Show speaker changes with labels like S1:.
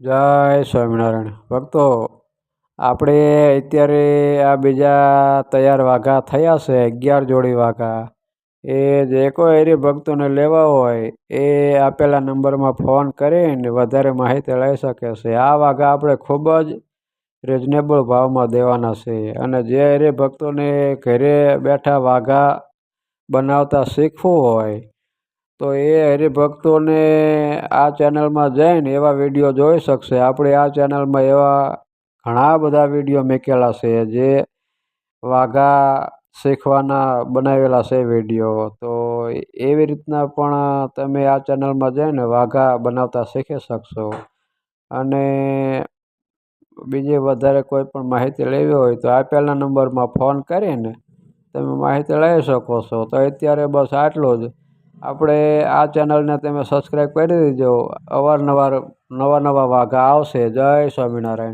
S1: જય સ્વામિનારાયણ ભક્તો, આપણે અત્યારે આ બીજા તૈયાર વાઘા થયા છે 11 જોડી વાઘા. એ જે કોઈ હરિભક્તોને લેવા હોય એ આપેલા નંબરમાં ફોન કરીને વધારે માહિતી લઈ શકે છે. આ વાઘા આપણે ખૂબ જ રિઝનેબલ ભાવમાં દેવાના છે. અને જે હરિભક્તોને ઘરે બેઠા વાઘા બનાવતા શીખવું હોય તો એ હરિભક્તોને આ ચેનલમાં જઈને એવા વિડીયો જોઈ શકશે. આપણે આ ચેનલમાં એવા ઘણા બધા વિડીયો મૂકેલા છે જે વાઘા શીખવાના બનાવેલા છે વિડીયો. તો એવી રીતના પણ તમે આ ચેનલમાં જઈને વાઘા બનાવતા શીખી શકશો. અને બીજી વધારે કોઈ પણ માહિતી લેવી હોય તો આપેલા નંબરમાં ફોન કરીને તમે માહિતી લઈ શકો છો. તો અત્યારે બસ આટલું જ. આપણે આ ચેનલને તમે સબસ્ક્રાઈબ કરી દેજો. અવારનવાર નવા વાઘા આવશે. જય સ્વામિનારાયણ.